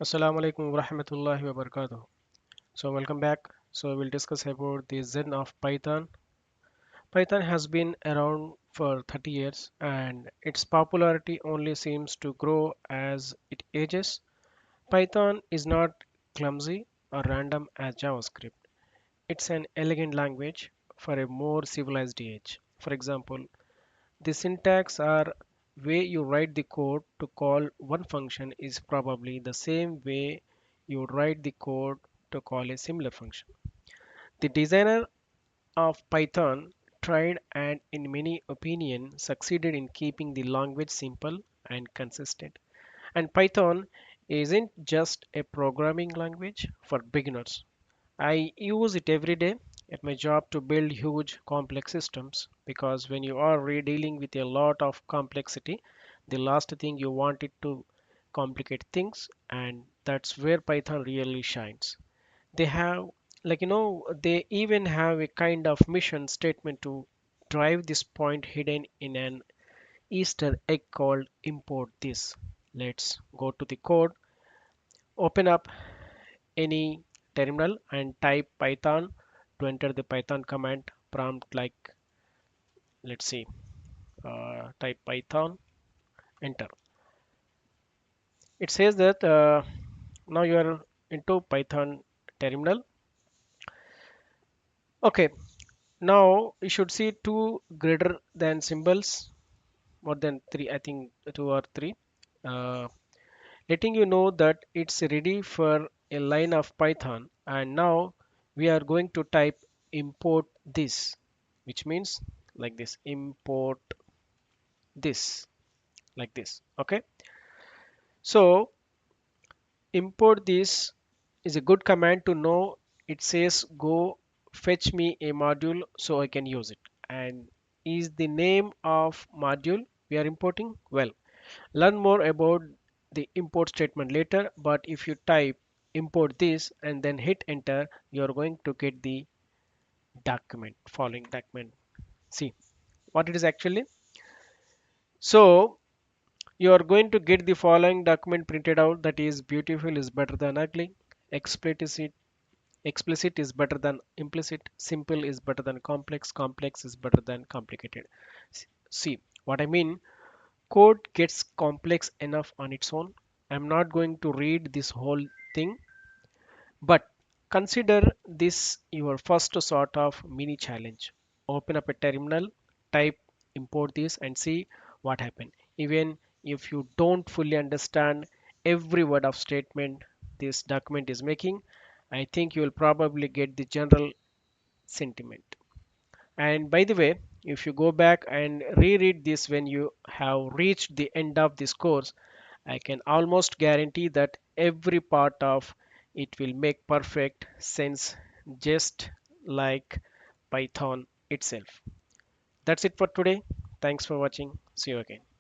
Assalamu alaikum wa rahmatullahi wa barakatuh. So welcome back. So we'll discuss about the Zen of Python. Python has been around for 30 years and its popularity only seems to grow as it ages. Python is not clumsy or random as JavaScript. It's an elegant language for a more civilized age. For example, the syntax or way you write the code to call one function is probably the same way you would write the code to call a similar function. The designer of Python tried and in many opinions succeeded in keeping the language simple and consistent. And Python isn't just a programming language for beginners. I use it every day at my job to build huge complex systems because when you are dealing with a lot of complexity, the last thing you want it to complicate things, and that's where Python really shines. They have, they even have a kind of mission statement to drive this point hidden in an Easter egg called import this. Let's go to the code, open up any terminal and type Python to enter the Python command prompt like let's see type Python enter. It says that now you are into Python terminal. Okay, now you should see two greater than symbols, more than three, I think two or three, uh, letting you know that it's ready for a line of Python. And now we are going to type import this, which means like this import this, like this. Okay, so import this is a good command to know. It says go fetch me a module so I can use it. And is the name of module we are importing? Well, learn more about the import statement later, but if you type import this and then hit enter, you're going to get the document, following document. See what it is actually. So you are going to get the following document printed out, that is beautiful is better than ugly, explicit explicit is better than implicit, simple is better than complex, complex is better than complicated. See what I mean? Code gets complex enough on its own. I'm not going to read this whole thing, but consider this your first sort of mini challenge. Open up a terminal, type import this and see what happens. Even if you don't fully understand every word of statement this document is making, I think you will probably get the general sentiment. And by the way, if you go back and reread this when you have reached the end of this course, I can almost guarantee that every part of it will make perfect sense, just like Python itself. That's it for today. Thanks for watching. See you again.